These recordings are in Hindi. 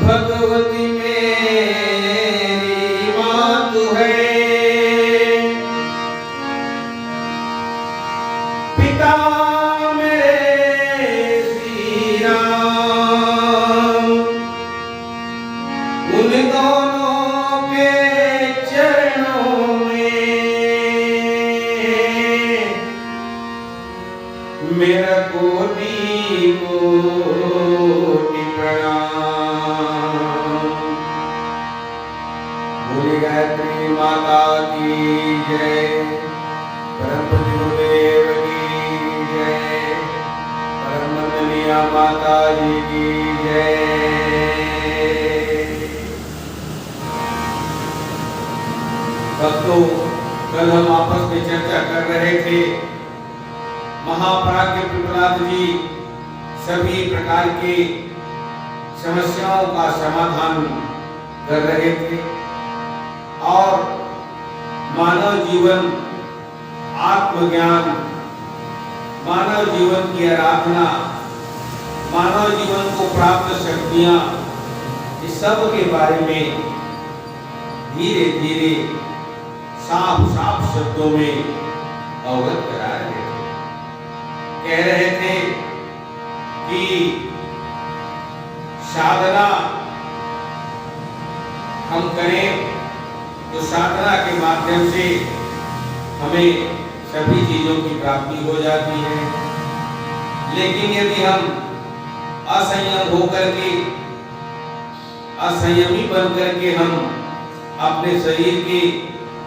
भगवती मेरी माँ तू है, पिता मेरे श्री राम, उन दोनों के चरणों में मेरा कोटि कोटि प्रणाम। बोली गायत्री माता की जय, परम पूज्य गुरुदेव की जय, परम वंदनीय माता जी की जय। भक्तों, कल हम आपस में चर्चा कर रहे थे, महाप्राज्ञ पिपलाद जी सभी प्रकार की समस्याओं का समाधान कर रहे थे और मानव जीवन, आत्मज्ञान, मानव जीवन की आराधना, मानव जीवन को प्राप्त शक्तियां, इस सब के बारे में धीरे धीरे साफ साफ शब्दों में अवगत करा रहे थे। कह रहे थे कि साधना हम करें तो साधना के माध्यम से हमें सभी चीजों की प्राप्ति हो जाती है, लेकिन यदि हम असंयम होकर के, असंयमी बन करके हम अपने शरीर की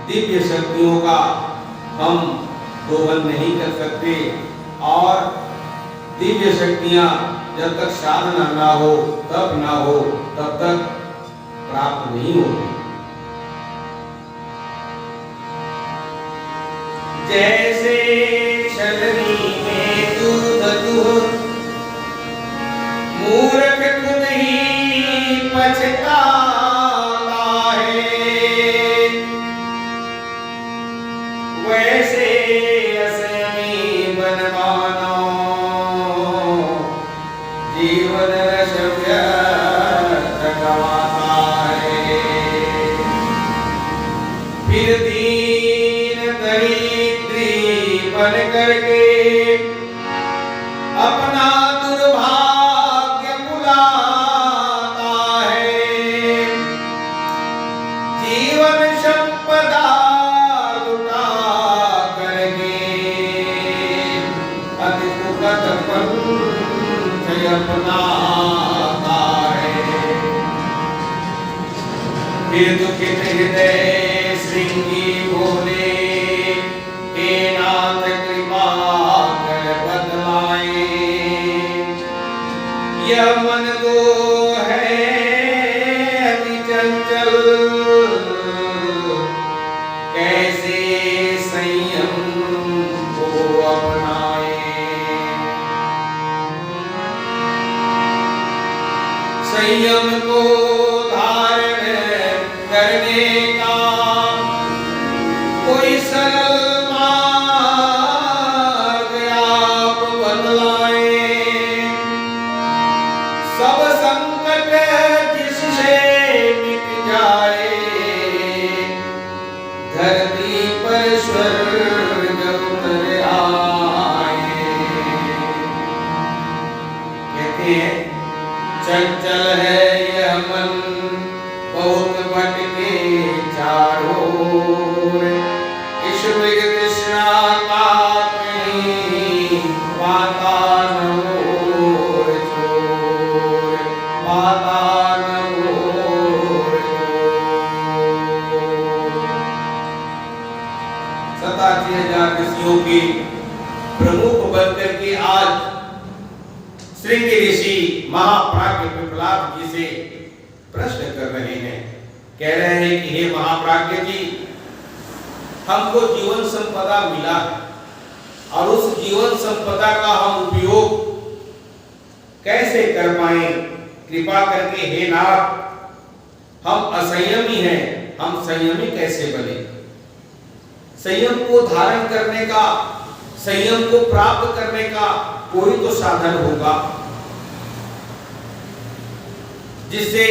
दिव्य शक्तियों का हम दोहन नहीं कर सकते और दिव्य शक्तियां जब तक साधना ना हो, तब ना हो, तब तक प्राप्त नहीं होती। जैसे छलनी में दूध दूध, मूर्ख खुद ही पछताता है, वैसे असंयमी बन मानो जीवन रस व्यर्थ गंवाता है। फिर दीन दरिद्री बन करके अपना दुर्भाग्य भुलाता है, जीवन संपदा लुटा करके अति दुखद पंथ अपनाता है। फिर दुखित हृदय श्रृंगी बोले, हे नाथ कृपा कर बदलाए, यह मन को है अति चंचल, कैसे संयम को अपनाए। संयम को धारण करने का कोई सरल मार्ग आप बतलाए, सब संकट जिससे मिट जाए, धरती पर स्वर्ग उतर आए। कहते हैं चंचल है यह मन बहुत भटके चारों ओर, इस मृग तृष्णा का कहीं पाता न ओर छोर, पाता न ओर छोर। 87,000 ऋषियों के प्रमुख बनकर के आज श्रृंग ऋषि महाप्राज्ञ पिपलाद जी से प्रश्न कर रहे हैं। कह रहे हैं कि हे महाप्राज्ञ जी, हमको जीवन संपदा मिला और उस जीवन संपदा का हम उपयोग कैसे कर पाए? कृपा करके हे नाथ, हम असंयमी हैं, हम संयमी कैसे बने? संयम को धारण करने का, संयम को प्राप्त करने का कोई तो साधन होगा जिससे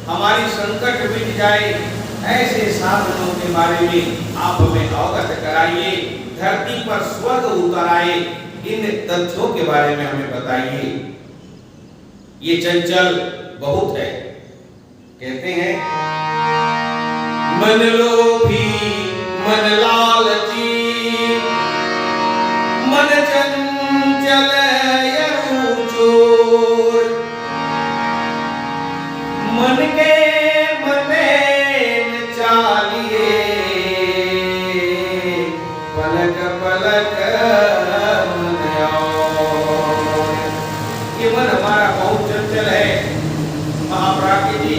हमारी संकट मिट जाए। ऐसे साधनों के बारे में आप हमें अवगत कराइए, धरती पर स्वर्ग उतर आए, इन तथ्यों के बारे में हमें बताइए। ये चंचल बहुत है। कहते हैं मन लोभी मन लालची, मन चंचल चोर, मन के मने न चालिए, पलक पलक मन और। ये मन हमारा बहुत चंचल है महाप्राज्ञ जी,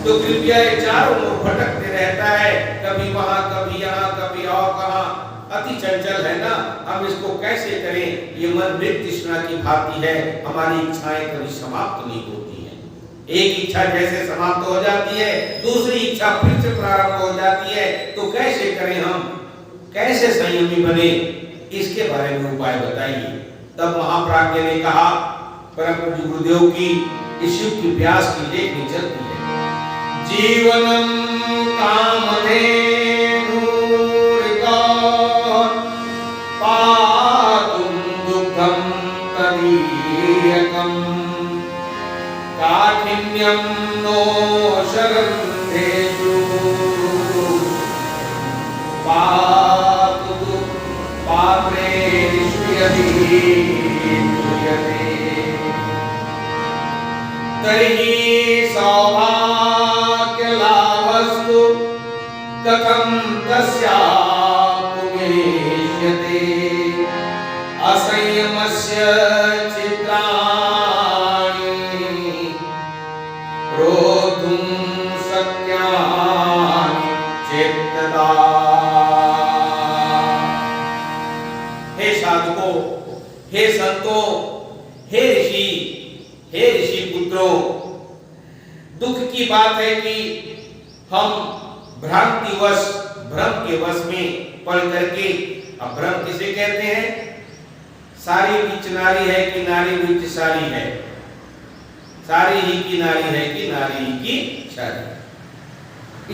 तो कृपया ये चारों ओर भटकते रहता है, कभी वहां कभी यहाँ कभी और कहाँ, अति चंचल है ना। हम इसको कैसे करें? ये मन मृग तृष्णा की भांति है, हमारी इच्छाएं कभी समाप्त नहीं होती हैं। एक इच्छा जैसे समाप्त हो जाती है, दूसरी इच्छा फिर से प्रारंभ हो जाती है। तो कैसे करें हम, कैसे संयमी बने? इसके बारे में उपाय बताइए। तब महाप्राज्ञ ने कहा, परम पूज्य गुरुदेव की इस शिव की प्यास की लेखनी चलती है। जीवनम कामधेनुर्गा पातुं दुग्धं तदीयकं, काठिन्यं नो शरन्धेषु पातु पात्रेषु यदि पूयते, तर्हि सौभाग्यलाभस्तु कथं तस्यापुमेष्यते, असंयमस्य चित्राणि रोद्धुं शक्यानि चेत्तदा। हे साधकों, हे संतों, हे ऋषि पुत्रों, दुख की बात है कि हम भ्रांतिवश, भ्रम के वश में पड़ करके, अब भ्रम किसे कहते हैं? सारी बीच नारी है कि नारी बीच सारी है, सारी ही की नारी है कि नारी ही की सारी।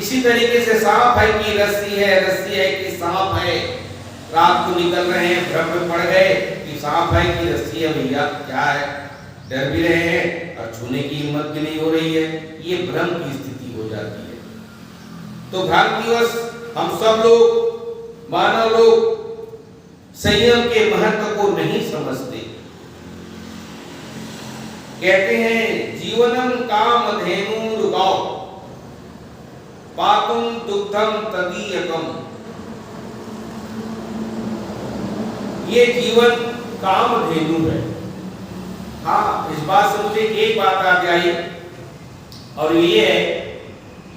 इसी तरीके से सांप है कि रस्सी है, रस्सी है कि सांप है। रात को निकल रहे हैं, भ्रम में पड़ गए कि सांप है कि रस्सी है। भैया क्या है, डर भी रहे हैं और छूने की हिम्मत भी नहीं हो रही है। ये भ्रम की स्थिति हो जाती है। तो भ्रांतिवश हम सब लोग, मानव लोग, संयम के महत्व को नहीं समझते। कहते हैं जीवनम कामधेनुर्गौ पातुं दुग्धं तदीयकम, ये जीवन कामधेनु है। हाँ, इस बात से मुझे एक बात याद आई, और ये है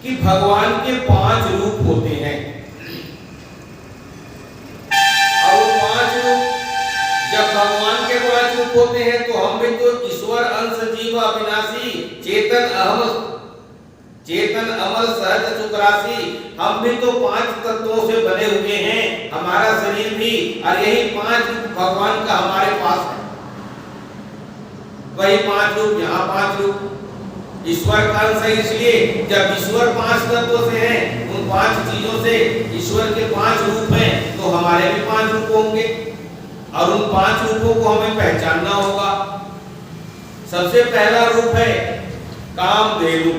कि भगवान के 5 रूप होते हैं, और वो 5 रूप, जब भगवान के 5 रूप होते हैं तो हम भी तो ईश्वर अंश जीव अविनाशी चेतन अहम चेतन अमल सहज सुख राशि, हम भी तो 5 तत्वों से बने हुए हैं, हमारा शरीर भी, और यही 5 भगवान का हमारे पास है। वही 5 रूप, यहाँ 5 रूप। ईश्वर का अंश है, इसलिए जब ईश्वर 5 तत्वों से है, उन 5 चीजों से ईश्वर के 5 रूप हैं, तो हमारे भी 5 रूप होंगे, और उन 5 रूपों को हमें पहचानना होगा। सबसे पहला रूप है कामधेनु।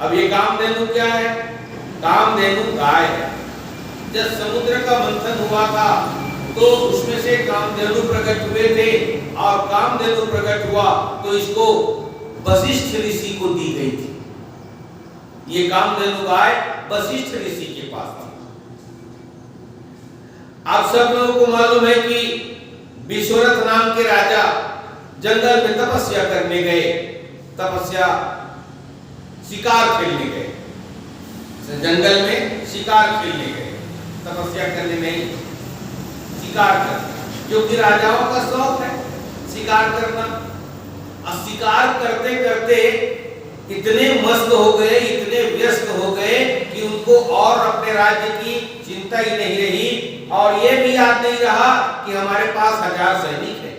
अब ये कामधेनु क्या है? कामधेनु गाय है। जब समुद्र का मंथन हुआ था तो उसमें से कामधेनु प्रकट हुए थे, और कामधेनु प्रकट हुआ तो इसको वशिष्ठ ऋषि को दी गई थी। ये कामधेनु गाय वशिष्ठ ऋषि के पास थी। आप सब लोगों को मालूम है कि विश्वरथ नाम के राजा जंगल में तपस्या करने गए, तपस्या शिकार खेलने गए, जंगल में शिकार खेलने गए, तपस्या करने नहीं, शिकार करना, क्योंकि राजाओं का शौक है शिकार करना। और शिकार करते करते इतने मस्त हो गए, इतने व्यस्त हो गए कि उनको और अपने राज्य की चिंता ही नहीं रही, और ये भी याद नहीं रहा कि हमारे पास 1000 सैनिक है।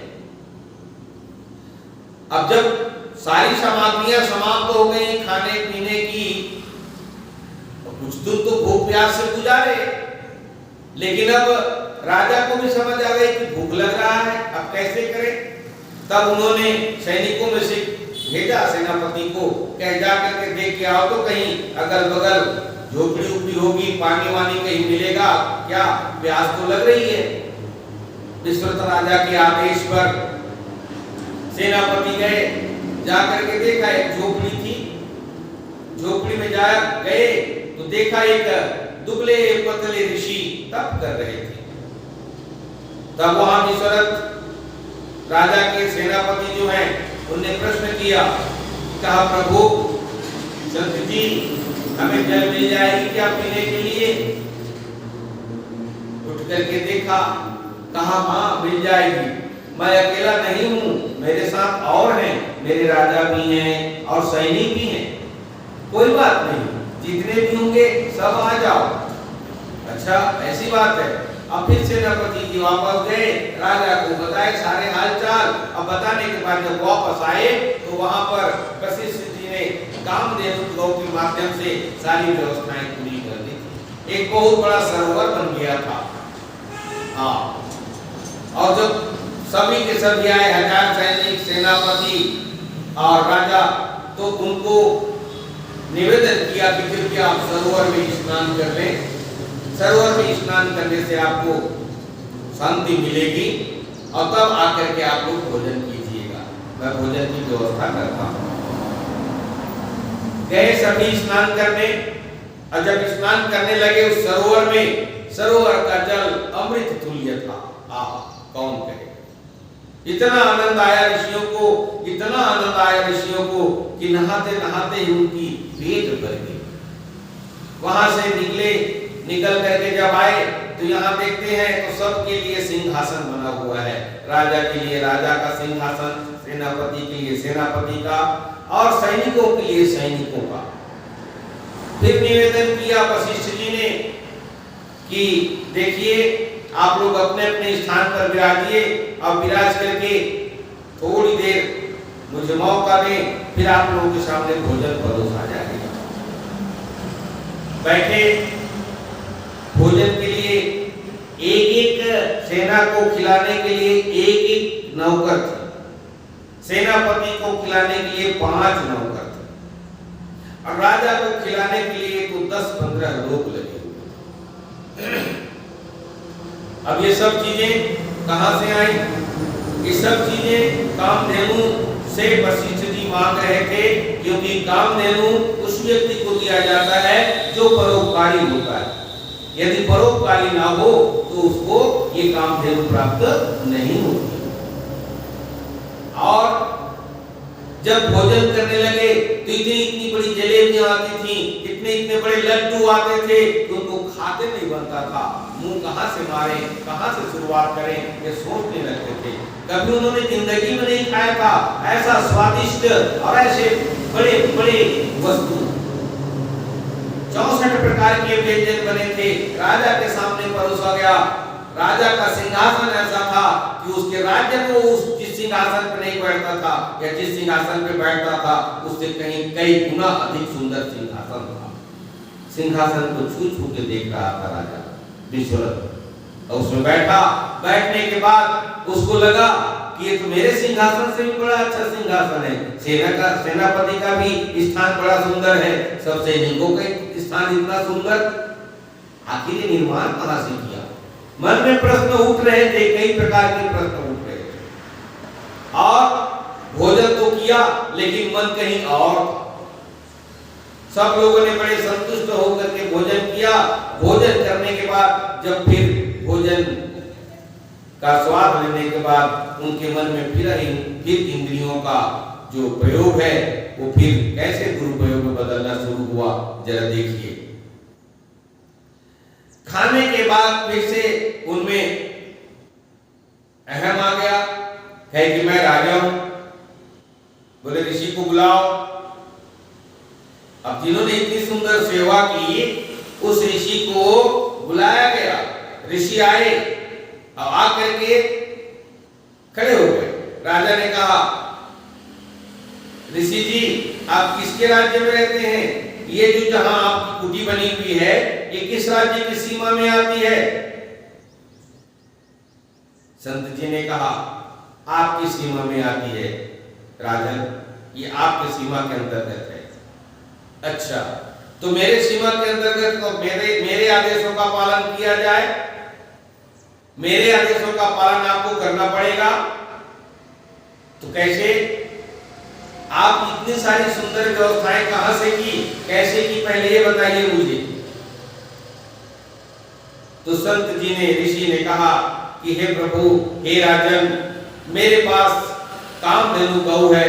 अब जब सारी सामग्रियां समाप्त हो गई खाने पीने की, तो कुछ दिन तो भूख प्यास से गुजारे, लेकिन अब राजा को भी समझ आ गई कि भूख लग रहा है, अब कैसे करें। तब उन्होंने सैनिकों में से भेजा सेनापति को, कह जा करके देख के आओ तो कहीं अगल बगल झोपड़ी उपड़ी होगी, पानी वानी कहीं मिलेगा क्या, प्यास तो लग रही है। विश्वरथ राजा के आदेश पर सेनापति गए, जाकर के देखा एक झोपड़ी थी, झोपड़ी में जा गए तो देखा एक दुबले पतले ऋषि तप कर रहे थे। तब वहां विश्वरथ राजा के सेनापति जो हैं उनने प्रश्न किया, कहा प्रभु संत जी हमें जल मिल जाएगी क्या पीने के लिए? उठ करके देखा, कहा हाँ मिल जाएगी, मैं अकेला नहीं हूँ, मेरे साथ और हैं, मेरे राजा भी हैं और सैनिक भी हैं, कोई बात नहीं, जितने भी होंगे सब आ जाओ। अच्छा ऐसी बात है। अब फिर सेनापति जी वापस गए, राजा को बताए सारे हालचाल। अब बताने के बाद जब वापस आए तो वहां पर वशिष्ठ जी ने कामधेनु गौ के माध्यम से सारी व्यवस्थाएं पूरी कर दी थी। एक बहुत बड़ा सरोवर बन गया था। हाँ, और जब सभी के सभी आए, 1000 सैनिक, सेनापति और राजा, तो उनको निवेदन किया कि कृपया आप सरोवर में स्नान कर लें, सरोवर में स्नान करने से आपको शांति मिलेगी, और तब आकर के आप लोग भोजन कीजिएगा, मैं भोजन की व्यवस्था करता हूँ। गए सभी स्नान करने, और जब स्नान करने लगे उस सरोवर में, सरोवर का जल अमृत तुल्य था। आहा, कौन कहे, इतना आनंद आया ऋषियों को, इतना आनंद आया ऋषियों को कि नहाते नहाते ही उनकी पेट भर गई। वहां से निकल करके जब आए तो यहाँ देखते हैं तो सबके लिए सिंहासन बना हुआ है, राजा के लिए राजा का सिंहासन, सेनापति के लिए सेनापति का, और सैनिकों के लिए सैनिकों का। फिर निवेदन किया वशिष्ठ जी ने कि देखिए आप लोग अपने अपने स्थान पर विराजिए, और विराज करके थोड़ी देर मुझे मौका दें, फिर आप लोगों के सामने भोजन परोसा जाएगा। बैठे, भोजन के लिए एक एक सेना को खिलाने के लिए एक एक नौकर थे, सेनापति को खिलाने के लिए 5 नौकर थे, और राजा को खिलाने के लिए तो 10-15 लोग लगे हुए। अब ये सब चीजें कहां से आई? ये सब चीजें कामधेनु से वशिष्ठ जी मांग रहे थे, क्योंकि कामधेनु उस व्यक्ति को दिया जाता है जो परोपकारी होता है। यदि परोपकारी ना हो तो उसको ये कामधेनु प्राप्त नहीं होती। और जब भोजन करने लगे तो इतनी बड़ी जलेबियां आती थी, इतने बड़े लड्डू आते थे, तो उनको खाते नहीं बनता था, मुंह कहाँ से मारे, कहाँ से शुरुआत करें, ये सोचने लगते थे। कभी उन्होंने जिंदगी में नहीं खाया था ऐसा स्वादिष्ट और ऐसे बड़े बड़े वस्तु। 64 प्रकार के व्यंजन बने थे, राजा के सामने परोसा गया। राजा का सिंहासन ऐसा था कि उसके राज्य को जिस सिंहासन पर नहीं बैठता था या जिस सिंहासन पे बैठता था उससे कई गुना अधिक सुंदर सिंहासन था। सिंहासन को छू छू के देख रहा था राजा विश्वरथ, और उसमें बैठा। बैठने के बाद उसको लगा कि ये तो मेरे सिंहासन से भी बड़ा अच्छा सिंहासन है। सेनापति का भी स्थान बड़ा सुंदर है, सब सैनिकों का स्थान इतना सुंदर, आखिर ये निर्माण कहां से किया? मन में प्रश्न उठ रहे थे, कई प्रकार के प्रश्न उठ रहे थे। और भोजन तो किया लेकिन मन कहीं और था। सब लोगों ने बड़े संतुष्ट होकर के भोजन किया। भोजन करने के बाद जब फिर भोजन का स्वाद लेने के बाद उनके मन में फिर इंद्रियों का जो प्रयोग है वो फिर कैसे दुरुपयोग में बदलना शुरू हुआ, जरा देखिए। खाने के बाद फिर से उनमें अहम आ गया है कि मैं राजा हूं। बोले ऋषि को बुलाओ। अब जिन्होंने इतनी सुंदर सेवा की उस ऋषि को बुलाया गया। ऋषि आए और आकर के खड़े हो गए। राजा ने कहा, ऋषि जी आप किसके राज्य में रहते हैं? ये जो जहां आपकी कुटी बनी हुई है ये किस राज्य की सीमा में आती है? संत जी ने कहा, आपकी सीमा में आती है राजन, ये आपकी सीमा के अंतर्गत है। अच्छा, तो मेरे सीमा के अंतर्गत तो मेरे आदेशों का पालन किया जाए, मेरे आदेशों का पालन आपको करना पड़ेगा। तो कैसे? आप इतनी सारी सुंदर व्यवस्थाएं कहां से की, कैसे की, पहले ये बताइए मुझे। तो संत जी ने, ऋषि ने कहा कि हे प्रभु, हे राजन, मेरे पास कामधेनु गौ है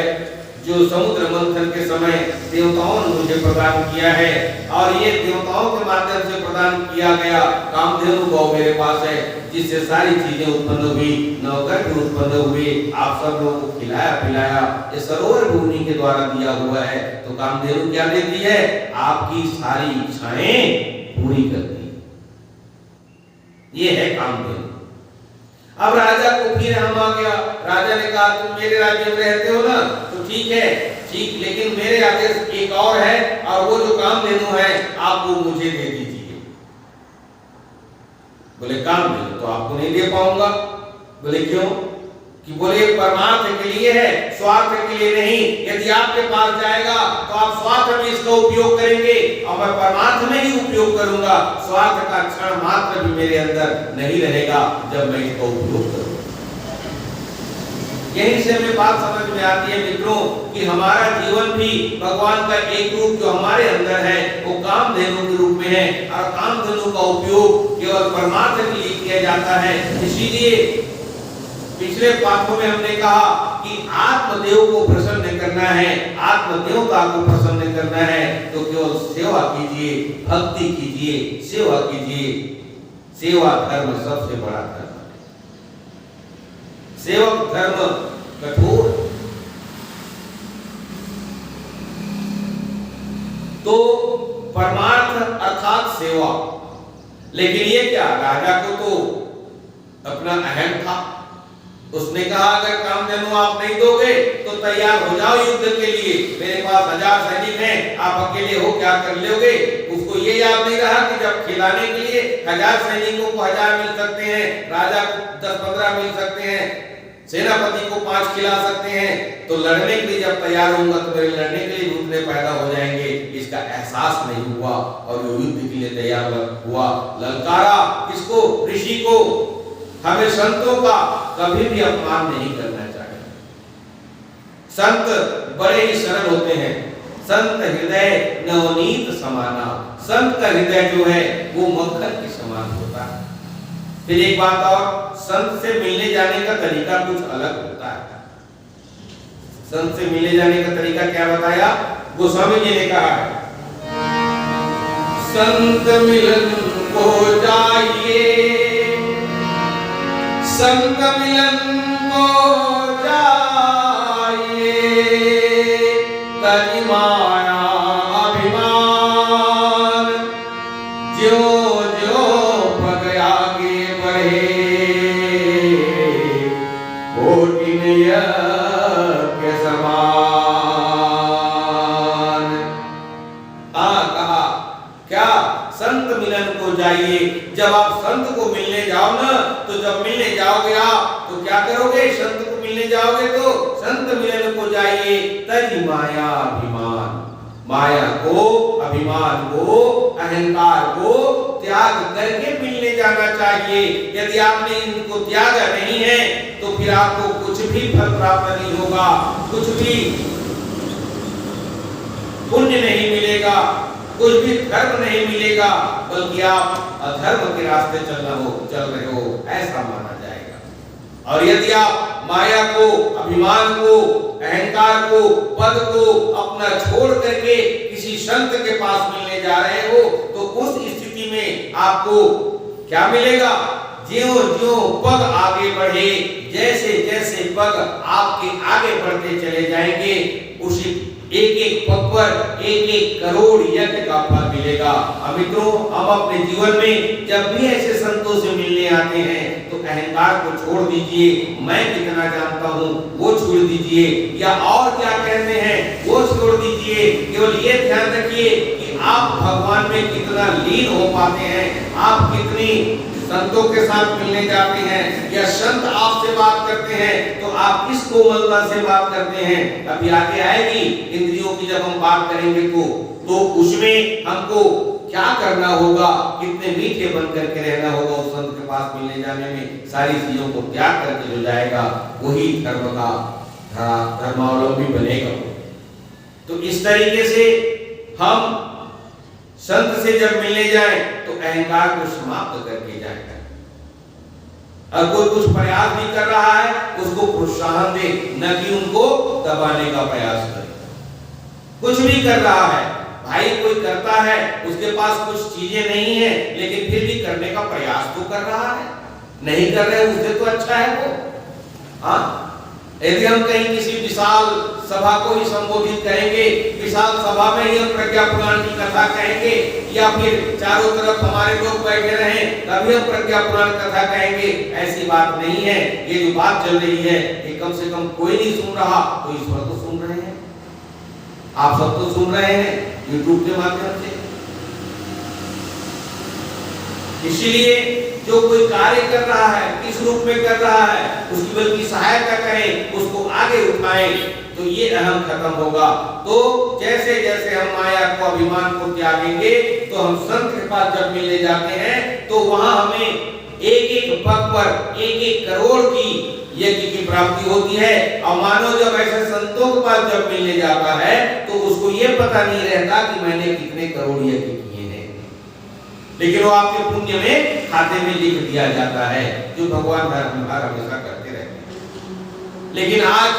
जो समुद्र मंथन के समय देवताओं ने मुझे प्रदान किया है, और ये देवताओं के माध्यम से प्रदान किया गया कामधेनु गौ मेरे पास है, जिससे सारी चीजें उत्पन्न हुई, नवग्रह भी उत्पन्न हुए, आप सब लोगों को खिलाया पिलाया। ये सरोवर भी उन्हीं के द्वारा दिया हुआ है। तो कामधेनु क्या देती है? आपकी सारी इच्छाएं पूरी करती है। ये है कामधेनु। अब राजा को फिर हम आ गया। राजा ने कहा, तुम मेरे राज्य में रहते हो ना, तो ठीक है, ठीक, लेकिन मेरे आदेश एक और है, और वो जो कामधेनु है आप वो मुझे दे दीजिए। बोले कामधेनु तो आपको नहीं दे पाऊंगा। बोले क्यों? कि बोले परमार्थ के लिए है, स्वार्थ के लिए नहीं। यदि आपके पास जाएगा तो आप स्वार्थ में इसका उपयोग करेंगे और मैं परमार्थ में ही उपयोग करूंगा। स्वार्थ का क्षण मात्र भी मेरे अंदर नहीं रहेगा जब मैं इसका उपयोग करूंगा। यही से हमें बात समझ में आती है मित्रों कि हमारा जीवन भी भगवान का एक रूप जो हमारे अंदर है वो कामधेनु के रूप में है, और कामधेनु का उपयोग केवल परमार्थ के लिए किया जाता है। इसीलिए पिछले पाठों में हमने कहा कि आत्मदेव को प्रसन्न करना है, आत्मदेवता को प्रसन्न करना है, तो केवल सेवा कीजिए, भक्ति कीजिए, सेवा कीजिए। सेवा धर्म सबसे बड़ा धर्म है। सेवक धर्म कठोर, तो परमार्थ अर्थात सेवा। लेकिन ये क्या, राजा को तो अपना अहम था। उसने कहा, अगर कामधेनु आप नहीं दोगे तो तैयार हो जाओ युद्ध के लिए, मेरे पास 1000 सैनिक हैं, आप अकेले हो क्या कर लोगे? उसको ये याद नहीं रहा कि जब खिलाने के लिए 1000 सैनिकों को 1000 मिल सकते हैं, राजा को 10-15 मिल सकते हैं, सेनापति को 5 खिला सकते हैं, तो लड़ने के लिए जब तैयार होऊंगा तो मेरे लड़ने के लिए उतने पैदा हो जाएंगे। इसका एहसास नहीं हुआ और वो युद्ध के लिए तैयार हुआ। ललकारा किसको? ऋषि को। हमें संतों का कभी भी अपमान नहीं करना चाहिए। संत बड़े ही सरल होते हैं। संत हृदय नवनीत समाना। संत का हृदय जो है वो मक्खन के समान होता है। फिर एक बात और, संत से मिलने जाने का तरीका कुछ अलग होता है। संत से मिलने जाने का तरीका क्या बताया? गोस्वामी जी ने कहा है, संत मिलन को जाइए संग मिलन को जाइए, तनि माया अभिमान, ज्यो ज्यो पग आगे बढ़े, कोटिन यज्ञ समान। कहा क्या? संत मिलन को जाइए। जब आप संत को मिलने जाओ ना, तो जब मिलने जाओगे आप तो क्या करोगे? संत को मिलने जाओगे तो संत मिलन को जाइए, तनि माया अभिमान, माया को, अभिमान को, अहंकार को त्याग करके मिलने जाना चाहिए। यदि आपने इनको त्यागा नहीं है तो फिर आपको कुछ भी फल प्राप्त नहीं होगा, कुछ भी पुण्य नहीं मिलेगा, कुछ भी धर्म नहीं मिलेगा, बल्कि आप अधर्म के रास्ते चल रहे हो ऐसा माना जाएगा। और यदि आप माया को, अभिमान को, अहंकार को, पद को अपना छोड़ करके किसी संत के पास मिलने जा रहे हो तो उस स्थिति में आपको क्या मिलेगा? ज्यों ज्यों पग आगे बढ़े, जैसे जैसे पग आपके आगे बढ़ते चले जाएंगे, उसी एक एक पग पर एक एक करोड़ यज्ञ का फल मिलेगा। अब मित्रों, हम अपने जीवन में जब भी ऐसे संतों से मिलने आते हैं तो अहंकार को छोड़ दीजिए, मैं कितना जानता हूँ वो छोड़ दीजिए, या और क्या कहते हैं वो छोड़ दीजिए। केवल ये ध्यान रखिए कि आप भगवान में कितना लीन हो पाते हैं, आप कितनी संतों के साथ मिलने जाते हैं, या संत आपसे बात करते हैं तो आप किस कोमलता से बात करते हैं। अभी आगे आएगी इंद्रियों की जब हम बात करेंगे तो उसमें हमको क्या करना होगा, कितने मीठे बन करके रहना होगा उस संत के पास मिलने जाने में। सारी चीजों को त्याग करके जो जाएगा वही धर्म का धर्मावलंबी बनेगा। तो इस तरीके से हम संत से जब मिलने जाए तो अहंकार को समाप्त करके जाएगा। अगर कोई कुछ प्रयास भी कर रहा है उसको प्रोत्साहन दे, न कि उनको दबाने का प्रयास करे। कुछ भी कर रहा है भाई, कोई करता है उसके पास कुछ चीजें नहीं है लेकिन फिर भी करने का प्रयास तो कर रहा है, नहीं कर रहे उससे तो अच्छा है वो। हाँ, यदि हम कहीं किसी विशाल सभा को ही संबोधित करेंगे, विशाल सभा में ही हम प्रज्ञा पुराण की कथा कहेंगे, या फिर चारों तरफ हमारे लोग बैठे रहें तभी हम प्रज्ञा पुराण कथा कहेंगे, ऐसी बात नहीं है। ये जो बात चल रही है ये कम से कम कोई नहीं सुन रहा तो ईश्वर तो सुन रहे हैं, आप सब तो सुन रहे हैं यूट्यूब के माध्यम से। इसीलिए जो कोई कार्य कर रहा है, किस रूप में कर रहा है, उसकी बल्कि सहायता करें, उसको आगे उठाएं, तो ये अहम खत्म होगा। तो जैसे जैसे हम माया को, अभिमान को त्यागेंगे तो हम संत के पास जब मिलने जाते हैं तो वहां हमें एक एक पग पर एक एक करोड़ की यज्ञ की प्राप्ति होती है। और मानव जब ऐसे संतों के पास जब मिलने जाता है तो उसको ये पता नहीं रहता कि मैंने कितने करोड़ यज्ञ किए हैं, लेकिन वो आपके पुण्य में खाते में लिख दिया जाता है, जो भगवान हमेशा करते रहते हैं। लेकिन आज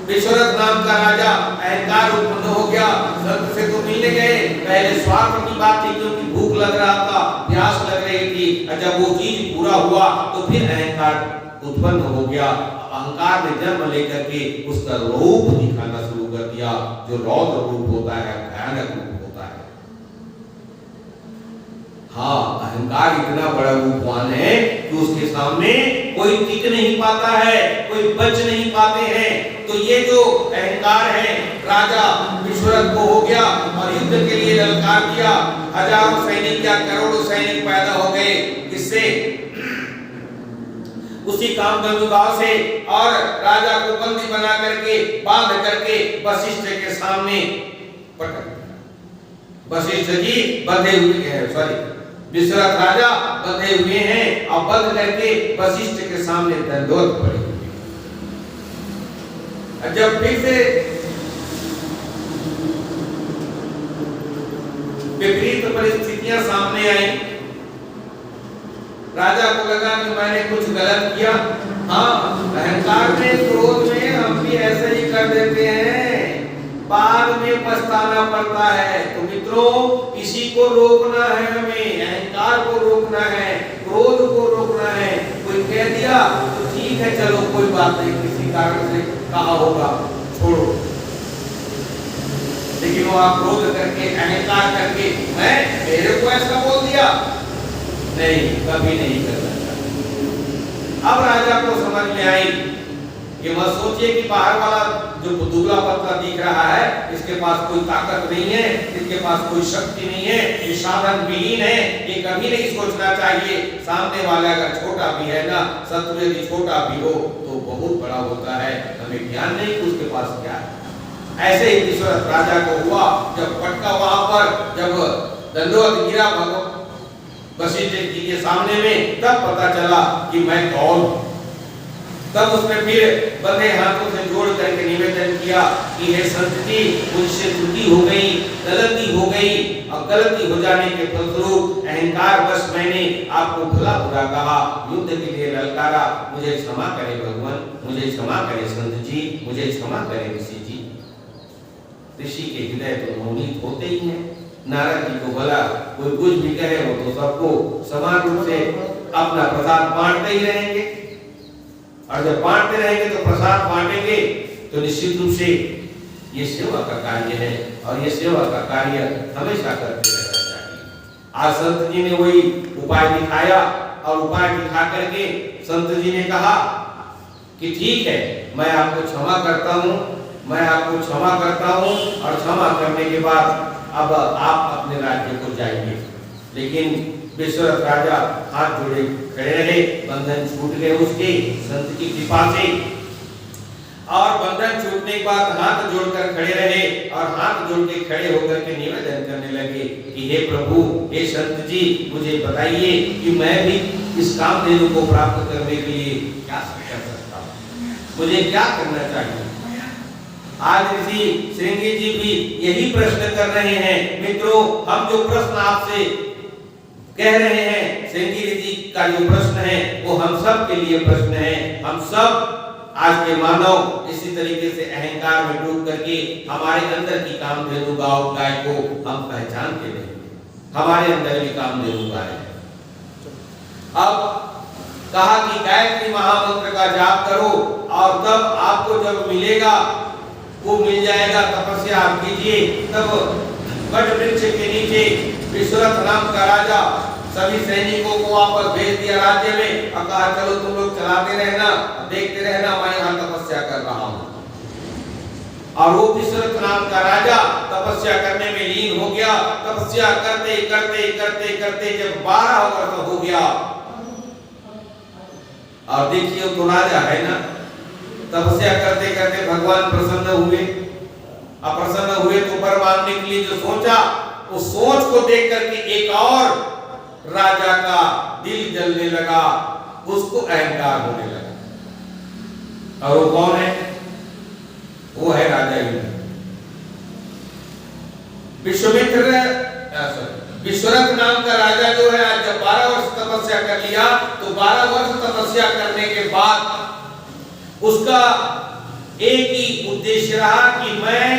विश्वरथ नाम का राजा अहंकार उत्पन्न हो गया, संत से तो मिलने गए, पहले स्वार्थ की बात थी क्योंकि भूख लग रहा था, प्यास लग रही थी, जब वो चीज पूरा हुआ तो फिर अहंकार उत्पन्न हो गया। अहंकार ने जन्म लेकर के उसका रूप दिखाना शुरू कर दिया, जो रौद्र रूप होता है, भयानक रूप होता है। हाँ, अहंकार इतना बड़ा रूपवान है कि उसके सामने कोई टिक नहीं पाता है, कोई बच नहीं पाते हैं। तो ये जो अहंकार है, राजा विश्वरथ को हो गया और युद्ध के लिए ललकार दिया, हजारों सैनिक या करोड़ों सैनिक पैदा हो गए, इससे उसी कामधेनु गांव से, और राजा को बंदी बना करके बांध करके वशिष्ठ के सामने पटक दिया। वशिष्ठ जी बंधे हुए हैं, विश्वरथ राजा बंधे हुए हैं और बंद करके वशिष्ठ के सामने दंडवत पड़े हुए। जब फिर से विपरीत परिस्थितियां सामने आई, राजा को लगा कि मैंने कुछ गलत किया। हाँ, अहंकार में, क्रोध में हम भी ऐसे ही कर देते हैं, बाद में पछताना पड़ता है। तो मित्रों, इसी को रोकना है, हमें अहंकार को रोकना है, क्रोध को रोकना है। कोई कह दिया दिया तो ठीक है, चलो कोई बात नहीं, किसी कारण से कहा होगा, छोड़ो। लेकिन वो आप क्रोध करके, अहंकार करके, मैं मेरे को ऐसा बोल दिया, नहीं, कभी नहीं करना चाहिए। अब राजा को समझ में आई कि मत सोचिए कि बाहर वाला जो दुबला पतला दिख रहा है, इसके पास कोई ताकत नहीं है, इसके पास कोई शक्ति नहीं है, ये साधन विहीन है। ये कभी नहीं सोचना चाहिए सामने वाला अगर छोटा भी है ना, शत्रु यदि छोटा भी हो तो बहुत बड़ा होता है, हमें ज्ञान नहीं कि उसके पास क्या है। ऐसे ही विश्वरथ राजा को हुआ, जब पटका वहां पर, जब दंडवत गिरा वशिष्ठ जी के सामने में, तब पता चला कि मैं कौन। तब उसने फिर बंधे हाथों से जोड़ करके निवेदन किया कि हे संत जी, मुझसे त्रुटि हो गई, गलती हो गई, और गलती हो जाने के फलस्वरूप अहंकार बस मैंने आपको भला बुरा कहा, युद्ध के लिए ललकारा, मुझे क्षमा करें भगवान, मुझे क्षमा करें संत जी, मुझे क्षमा करें ऋषि जी। ऋषि के हृदय तो मोहित होते ही हैं। नारद जी को भला कोई कुछ भी कहे, वो तो सबको समान रूप से अपना प्रसाद बांटते ही रहेंगे, और जब बांटते रहेंगे तो प्रसाद बांटेंगे तो निश्चित रूप से ये सेवा का कार्य है, और ये सेवा का कार्य हमेशा करते रहना चाहिए। आज संत जी ने वही उपाय दिखाया, और उपाय दिखा करके संत जी ने कहा कि ठीक है, मैं आपको क्षमा करता हूँ, मैं आपको क्षमा करता हूँ, और क्षमा करने के बाद अब आप अपने राज्य को जाइए। लेकिन विश्वरथ राजा हाथ जोड़े खड़े रहे, बंधन छूट गए उसके संत की कृपा से, और बंधन छूटने के बाद हाथ जोड़कर खड़े रहे, और हाथ जोड़ के खड़े होकर के निवेदन करने लगे कि हे प्रभु, हे संत जी, मुझे बताइए कि मैं भी इस कामधेनु को प्राप्त करने के लिए क्या कर सकता हूँ, मुझे क्या करना चाहिए। आज ऋषि श्रृंगी जी भी यही प्रश्न कर रहे हैं। मित्रों, हम जो प्रश्न आपसे कह रहे हैं, श्रृंगी जी का जो प्रश्न है वो हम सब के लिए प्रश्न है। हम सब आज के मानव इसी तरीके से अहंकार में डूब करके हमारे अंदर की कामधेनु गाय को हम पहचानते नहीं, हमारे अंदर भी कामधेनु गाय है। अब कहा कि गायत्री महामंत्र का जाप करो, और तब आपको जब मिलेगा वो मिल जाएगा, तपस्या आप कीजिए। तब वट वृक्ष के नीचे विश्वरथ नाम का राजा सभी सैनिकों को वापस भेज दिया राज्य में, और कहा चलो तुम लोग चलाते रहना, देखते रहना, मैं यहाँ तपस्या कर रहा हूँ। और वो विश्वरथ नाम का राजा तपस्या करने में लीन हो गया। तपस्या करते करते करते करते जब 12 वर्ष हो गया, और देखिए तो राजा है ना, तपस्या करते करते भगवान प्रसन्न हुए। अब प्रसन्न हुए तो वर मांगने के लिए जो सोचा, उस सोच को देख करके एक और राजा का दिल जलने लगा, उसको अहंकार होने लगा। और वो कौन है? वो है राजा इंद्र। विश्वरथ नाम का राजा जो है, आज जब 12 वर्ष तपस्या कर लिया, तो 12 वर्ष तपस्या करने के बाद उसका एक ही उद्देश्य रहा कि मैं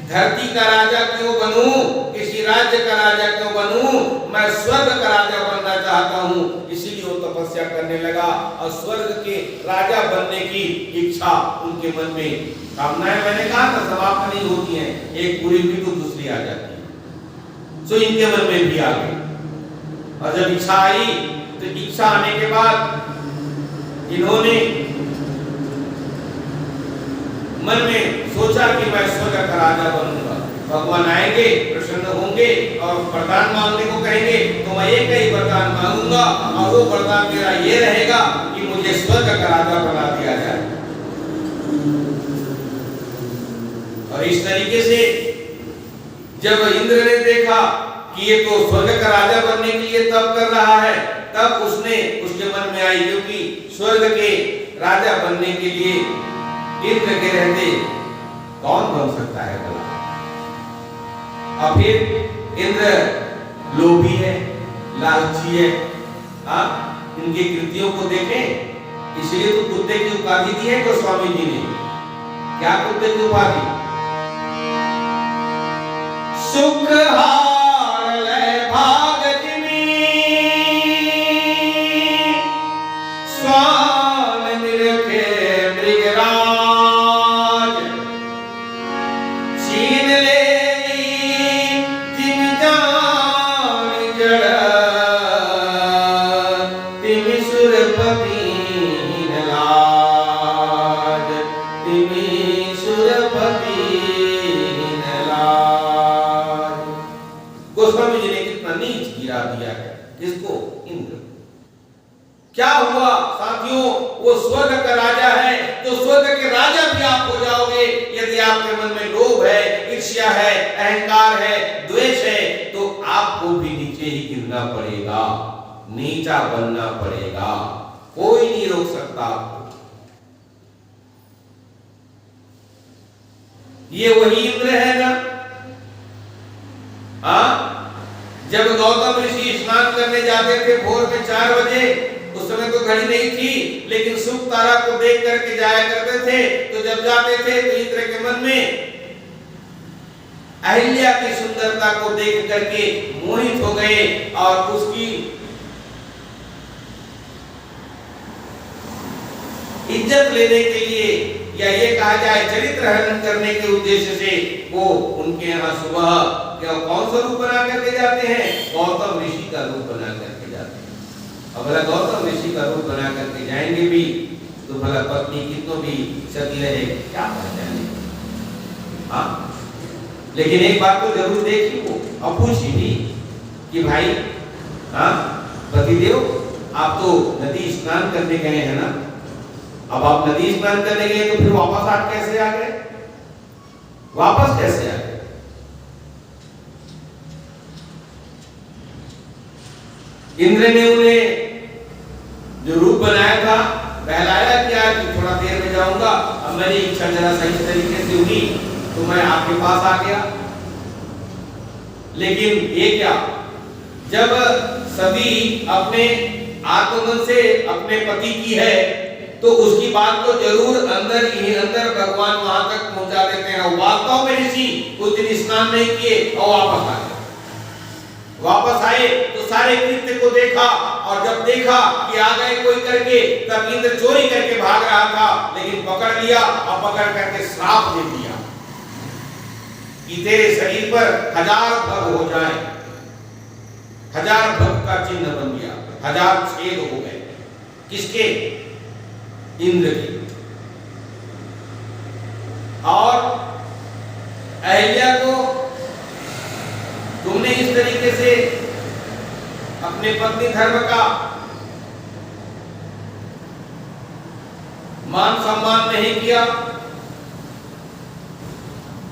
धरती का राजा क्यों बनूं, किसी राज्य का राजा क्यों बनूं, मैं स्वर्ग का राजा बनना चाहता हूं। इसीलिए वो तपस्या करने लगा, और स्वर्ग के राजा बनने की इच्छा उनके मन में, कामनाएं मैंने कहा था समाप्त नहीं होती हैं, एक पूरी भी तो दूसरी आ जाती है। सो इनके मन में भी आ गई, और जब इच्छा आई तो इच्छा आने के बाद इन्होंने मन में सोचा कि मैं स्वर्ग का राजा बनूंगा। भगवान आएंगे, प्रसन्न होंगे, और वरदान मांगने को कहेंगे, तो मैं एक ही वरदान मांगूंगा, और वो वरदान मेरा ये रहेगा कि मुझे स्वर्ग का राजा बना दिया जाए। और इस तरीके से जब इंद्र ने देखा कि ये तो स्वर्ग का राजा बनने के लिए तप कर रहा है, तब उसने उसके मन में आई, क्योंकि स्वर्ग के राजा बनने के लिए इंद्र के रहते कौन बन सकता है भला। और फिर इंद्र लोभी है, लालची है। इनकी कृतियों को देखें, इसलिए तो कुत्ते की उपाधि दी है गोस्वामी जी ने। क्या कुत्ते की उपाधि? सुख हार ले भाग जिमी स्वामी दर्जा दिया है। किसको? इंद्र। क्या हुआ साथियों? वो स्वर्ग का राजा है, तो स्वर्ग के राजा भी आप हो जाओगे यदि आपके मन में लोभ है, ईर्ष्या है, अहंकार है, द्वेष है, तो आपको भी नीचे ही गिरना पड़ेगा, नीचा बनना पड़ेगा। कोई नहीं रोक सकता आपको। ये वही इंद्र है ना? जब गौतम ऋषि स्नान करने जाते थे भोर में 4 बजे, उस समय तो घड़ी नहीं थी, लेकिन शुभ तारा को देख करके जाया करते थे। तो जब जाते थे तो इंद्र के मन में अहिल्या की सुंदरता को देख करके मोहित हो गए और उसकी इज्जत लेने के लिए, या ये कहा जाए चरित्र हनन करने के उद्देश्य से, वो उनके यहाँ सुबह क्या कौन सा रूप बना करके जाते हैं? गौतम ऋषि का रूप बना करके जाते हैं। अब भला गौतम ऋषि का रूप बना करके जाएंगे भी तो भला पत्नी कितनों भी सती रहे, क्या पहचाने? हाँ, लेकिन एक बात तो जरूर देखी वो और पूछी भी कि भाई, हाँ पतिदेव, आप तो नदी स्नान करने गए हैं ना, अब आप नदी स्नान करने गए तो फिर वापस आप कैसे आ गए? वापस कैसे आ गए? इंद्र ने उन्हें जो रूप बनाया था बहलाया कि आज थोड़ा देर में जाऊंगा, अब मेरी इच्छा जरा सही तरीके से हुई तो मैं आपके पास आ गया। लेकिन ये क्या, जब सभी अपने आत्मन से अपने पति की है तो उसकी बात को जरूर अंदर ही अंदर भगवान वहां तक पहुंचा देते हैं। वास्तव में ऋषि उस दिन स्नान नहीं किए और वापस आ गए। वापस आए तो सारे कृत्य को देखा, और जब देखा कि आ गए कोई करके, तब इंद्र चोरी करके भाग रहा था, लेकिन पकड़ लिया और पकड़ करके श्राप दे दिया कि तेरे शरीर पर 1000 भग हो जाए। 1000 भग का चिन्ह बन गया, 1000 छेद हो गए। किसके? इंद्र की। और अहिल्या को तुमने इस तरीके से अपने पत्नी धर्म का मान सम्मान नहीं किया,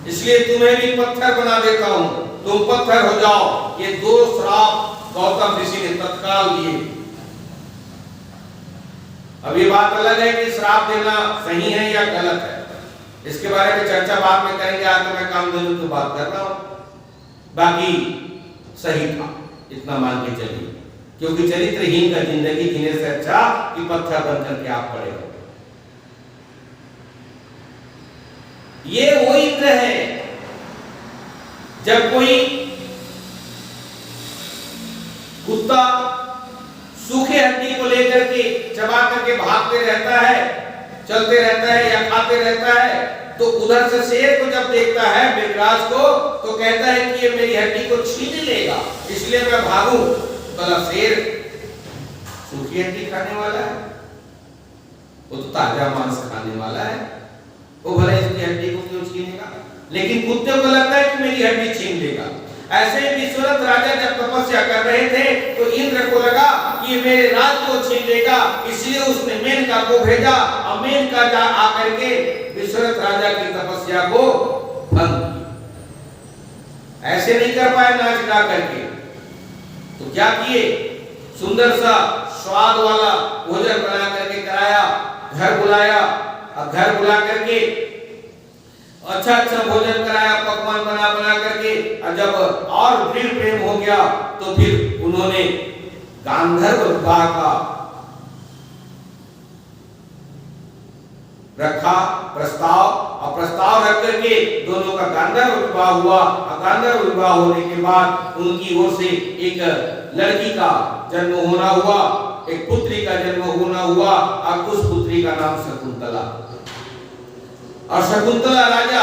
इसलिए तुम्हें भी पत्थर बना देता हूं, तुम पत्थर हो जाओ। ये 2 श्राप गौतम ऋषि ने तत्काल दिए। अब ये बात अलग है कि श्राप देना सही है या गलत है, इसके बारे में चर्चा बाद में करेंगे। आज तो मैं कामधेनु की बात कर रहा हूं। बाकी सही था, इतना मान के चलिए, क्योंकि चरित्रहीन का जिंदगी जीने से अच्छा कि पत्थर बन करके आप पड़े हो। ये वो इंद्र है, जब कोई कुत्ता सूखे हड्डी को लेकर के चबा करके भागते रहता है, चलते रहता है या खाते रहता है, तो उधर से शेर को जब देखता है, बेगराज को, तो कहता है कि ये मेरी हड्डी को छीन लेगा, इसलिए मैं भागूं। भला शेर सूखी हड्डी खाने वाला है? वो तो ताजा मांस खाने वाला है, वो भला इसकी हड्डी को क्यों छीनेगा? लेकिन कुत्ते को लगता है कि मेरी हड्डी छीन लेगा। ऐसे ही विश्वनाथ राजा जब तपस्या कर रहे थे तो इंद्र को लगा कि ये मेरे राज को छीन लेगा, इसलिए उसने मेनका को भेजा और मेनका जा आकर के विश्वनाथ राजा की तपस्या को भंग किया। ऐसे नहीं कर पाए नाच गा करके, तो क्या किए? सुंदर सा स्वाद वाला भोजन बना करके कराया, घर बुलाया, और घर बुला करके अच्छा अच्छा भोजन कराया, पकवान बना बना करके। और जब और फिर प्रेम हो गया तो फिर उन्होंने गांधर्व विवाह का रखा प्रस्ताव, और प्रस्ताव रख करके दोनों का गांधर्व विवाह हुआ। और गांधर्व विवाह होने के बाद उनकी ओर से एक लड़की का जन्म होना हुआ, एक पुत्री का जन्म होना हुआ, और उस पुत्री का नाम शकुंतला। और शकुंतला राजा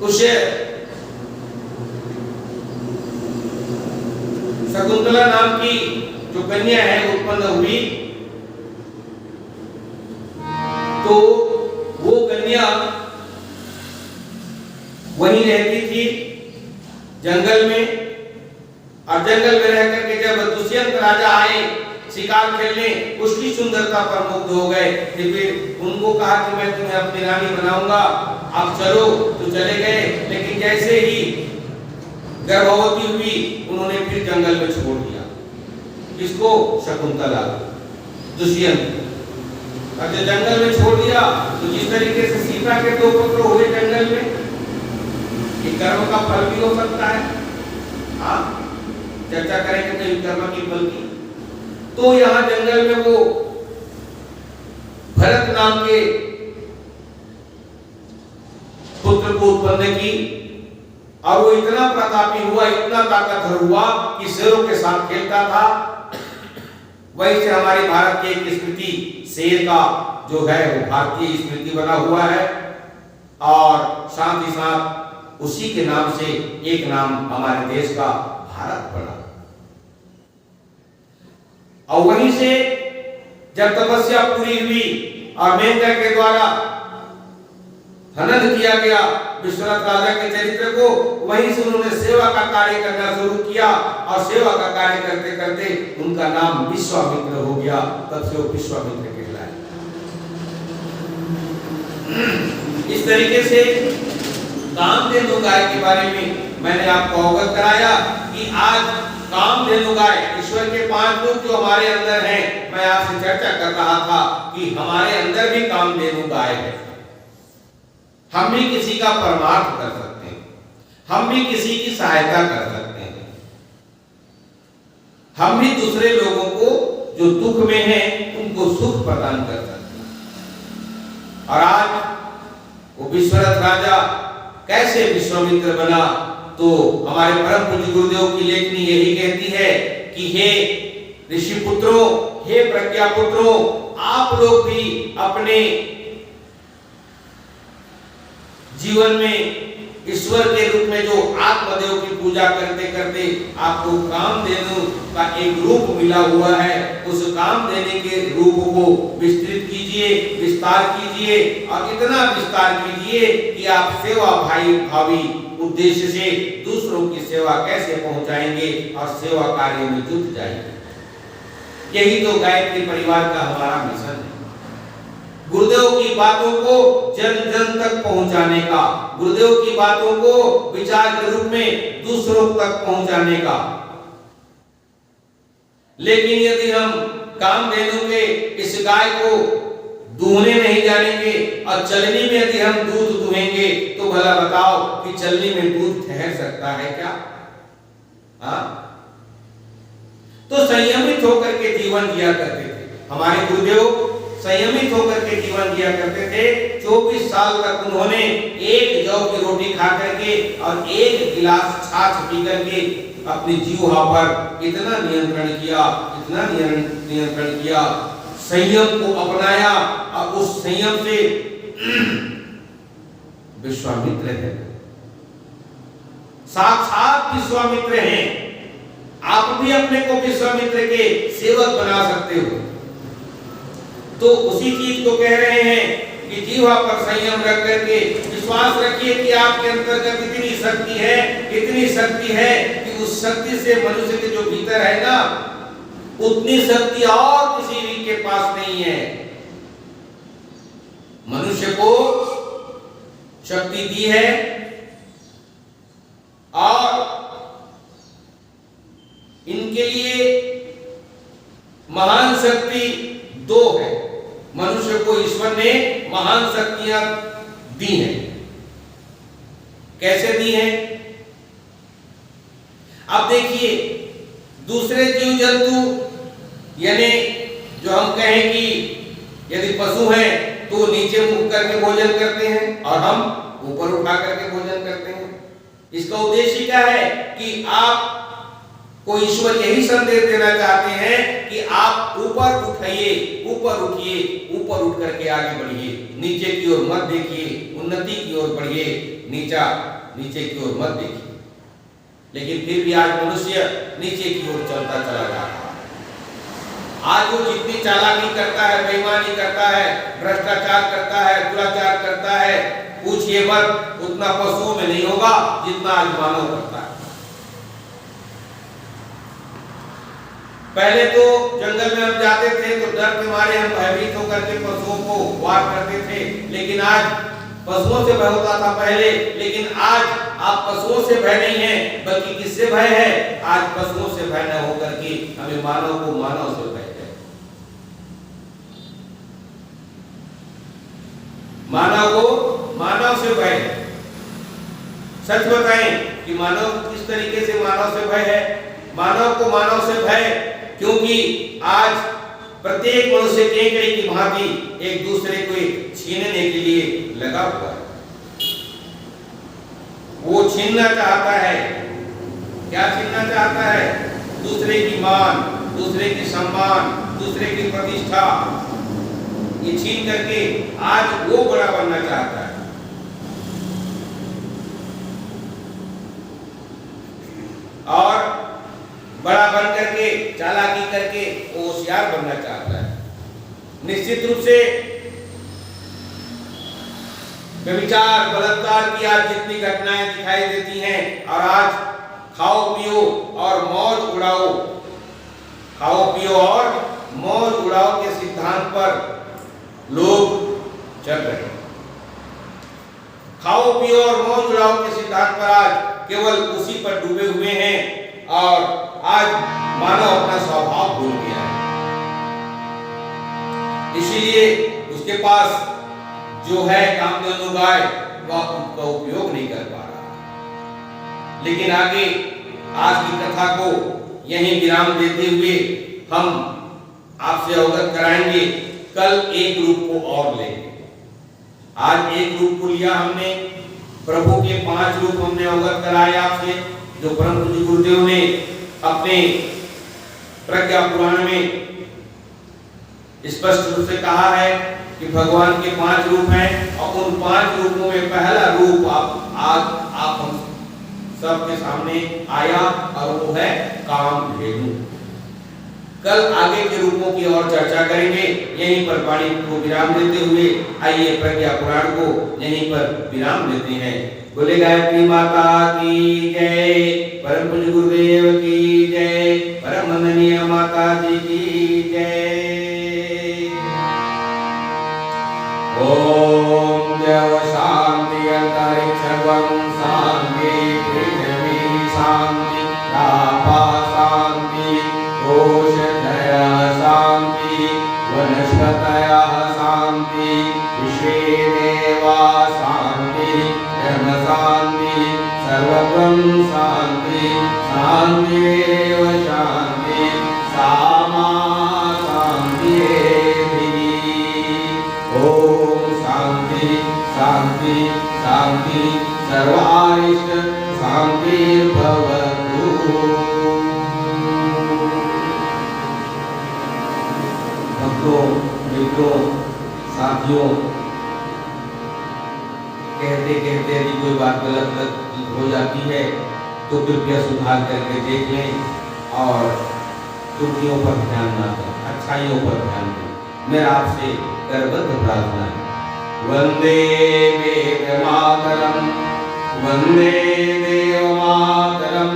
उसे शकुंतला नाम की जो कन्या है उत्पन्न हुई, तो वो कन्या वहीं रहती थी जंगल में, और और जंगल में रह करके जब दुष्यंत राजा आए शिकार खेलने, उसकी सुंदरता पर मुग्ध हो गए, फिर उनको कहा कि मैं तुम्हें अपनी रानी बनाऊंगा, आप चलो, तो चले गए। लेकिन जैसे ही गर्भवती हुई, उन्होंने फिर जंगल में छोड़ दिया। किसको? शकुंतला, दुष्यंत। और जब जंगल में छोड़ दिया, तो जिस तरीके से सीता के 2 पुत्र हुए जंगल में, ये कर्म का फल भी हो सकता है। हाँ, चर्चा करेंगे कहीं कर्म की फल की। तो यहाँ जंगल में वो भरत नाम के पुत्र को उत्पन्न की, और वो इतना प्रतापी हुआ, इतना ताकतवर हुआ कि शेरों के साथ खेलता था। वही से हमारे भारत की एक स्मृति शेर का जो है वो भारतीय स्मृति बना हुआ है, और साथ ही साथ उसी के नाम से एक नाम हमारे देश का भारत पड़ा। और वहीं से जब तपस्या पूरी हुई और मेनका के द्वारा हनन किया गया विश्वनाथ राजा के चरित्र को, वहीं से उन्होंने सेवा का कार्य करना शुरू किया, और सेवा का कार्य करते करते उनका नाम विश्वामित्र हो गया। तब से वो विश्वामित्र कहलाए। इस तरीके से कामधेनु गाय के बारे में मैंने आपको अवगत कराया कि आज कामधेनु गाय, ईश्वर के 5 रूप जो हमारे अंदर हैं, मैं आपसे चर्चा कर रहा था कि हमारे अंदर भी कामधेनु गाय है। हम भी किसी का परमार्थ कर सकते हैं, हम भी किसी की सहायता कर सकते हैं, हम भी दूसरे लोगों को जो दुख में हैं उनको सुख प्रदान कर सकते हैं। और आज वो विश्वनाथ राजा कैसे विश्वामित्र बना, तो हमारे परम पूज्य गुरुदेव की लेखनी यही कहती है कि हे ऋषि पुत्रों, हे प्रज्ञा पुत्रों, आप लोग भी अपने जीवन में ईश्वर के रूप में जो आत्मदेव की पूजा करते करते आपको कामधेनु का एक रूप मिला हुआ है, उस कामधेनु के रूप को विस्तृत कीजिए, विस्तार कीजिए, और इतना विस्तार कीजिए कि आप सेवा भावी उद्देश्य से दूसरों की सेवा कैसे पहुंचाएंगे और सेवा कार्य में जुट जाएंगे। यही तो गायत्री परिवार का हमारा मिशन है, गुरुदेव की बातों को जन जन तक पहुंचाने का, गुरुदेव की बातों को विचार के रूप में दूसरों तक पहुंचाने का। लेकिन यदि हम कामधेनु के इस गाय को दूहने नहीं जानेंगे और चलनी में यदि हम दूध दूहेंगे, तो भला बताओ कि चलनी में दूध ठहर सकता है क्या? हाँ, तो संयमित होकर के जीवन जिया करते थे हमारे गुरुदेव, संयमित होकर के जीवन जिया करते थे। 24 साल तक उन्होंने एक जौ की रोटी खा करके और एक गिलास छाछ पी करके अपनी जीवा पर इतना नियंत्रण किया, इतना नियंत्रण किया, संयम को अपनाया, और उस संयम से विश्वामित्र है, साक्षात विश्वामित्र हैं। आप भी अपने को विश्वामित्र के सेवक बना सकते हो। तो उसी चीज को कह रहे हैं कि जीवा पर संयम रख करके विश्वास रखिए कि आपके अंतर्गत इतनी शक्ति है, इतनी शक्ति है कि उस शक्ति से मनुष्य के जो भीतर है ना, उतनी शक्ति और किसी भी के पास नहीं है। मनुष्य को शक्ति दी है, और इनके लिए महान शक्ति 2 है। मनुष्य को ईश्वर ने महान शक्तियां दी हैं। कैसे दी हैं? अब देखिए, दूसरे जीव जंतु, यानी जो हम कहें कि यदि पशु हैं तो नीचे मुख करके भोजन करते हैं, और हम ऊपर उठा करके भोजन करते हैं। इसका उद्देश्य क्या है कि आप को ईश्वर यही संदेश देना चाहते हैं कि आप ऊपर उठिए, ऊपर उठिए, ऊपर उठ करके आगे बढ़िए, नीचे की ओर मत देखिए, उन्नति की ओर बढ़िए, नीचे की ओर मत देखिए। लेकिन फिर भी आज मनुष्य नीचे की ओर चलता चला जा रहा है। आज वो जितनी चालाकी करता है, बेईमानी करता है, भ्रष्टाचार करता है, दुराचार करता है, पूछिए मत, उतना पशुओं में नहीं होगा जितना आज मानव करता है। पहले तो जंगल में हम जाते थे तो डर के मारे हम भयभीत होकर के पशुओं को वार करते थे, लेकिन आज पशुओं से भय होता था पहले, लेकिन आज आप पशुओं से भय नहीं है, बल्कि किससे भय है? आज पशुओं से भय न होकर के हमें मानव को मानव से भय है। मानव को मानव से भय है। सच बताएं कि मानव किस तरीके से मानव से भय है? मानव को मानव से भय क्योंकि आज प्रत्येक मनुष्य केकड़े की भांति एक दूसरे को छीनने के लिए लगा हुआ है। वो छीनना चाहता है। क्या छीनना चाहता है? दूसरे की मान, दूसरे की सम्मान, दूसरे की प्रतिष्ठा, ये छीन करके आज वो बड़ा बनना चाहता है। और बड़ा बन करके, चालाकी करके वो होशियार बनना चाहता है। निश्चित रूप से व्यभिचार, बलात्कार की आज जितनी घटनाएं दिखाई देती हैं, और आज खाओ पियो और मौज उड़ाओ, खाओ पियो और मौज उड़ाओ के सिद्धांत पर लोग चल रहे हैं। खाओ पियो और मौज उड़ाओ के सिद्धांत पर आज केवल उसी पर डूबे हुए हैं, और आज मानव अपना स्वभाव भूल गया है। इसीलिए उसके पास जो है कामधेनु गाय, वह उसका उपयोग नहीं कर पा रहा। लेकिन आगे आज की कथा को यहीं विराम देते हुए हम आपसे अवगत कराएंगे। कल एक रूप को और लेंगे। आज एक रूप को लिया हमने, प्रभु के 5 रूप हमने अवगत कराए आपसे, जो परम पूज्य गुरुदेव ने अपने प्रज्ञा पुराण में स्पष्ट रूप से कहा है कि भगवान के 5 रूप हैं, और उन 5 रूपों में पहला रूप आप हम सबके सामने आया, और वो है कामधेनु। कल आगे के रूपों की और चर्चा करेंगे। यहीं पर वाणी को विराम देते हुए आइए प्रज्ञा पुराण को यहीं पर विराम देते हैं। बोले गायत्री माता की जय, परम पूज्य गुरुदेव की जय, परम वंदनीय माता जी की जय। ओम देव शांति अंतरिक्ष सर्वं शांति, पृथ्वी शांति, आपा शांति, कोशत्रय शांति, वनस्पतयः शांति, विश्वे देवा शांति, धर्म शांति, सर्वब्रह्म शांति, शांतिरेव शांति, सामा शांतिरेधि। ओम शांति शांति शांति, सर्वारिष्ट शांतिर्भवतु। भक्तों, मित्रों, साथियों, कहते कहते यदि कोई बात गलत हो जाती है तो कृपया सुधार करके देख लें, और त्रुटियों पर ध्यान न दें, अच्छाइयों पर ध्यान दें। मेरा आपसे करबद्ध प्रार्थना है। वंदे वेद मातरम, वंदे देव मातरम,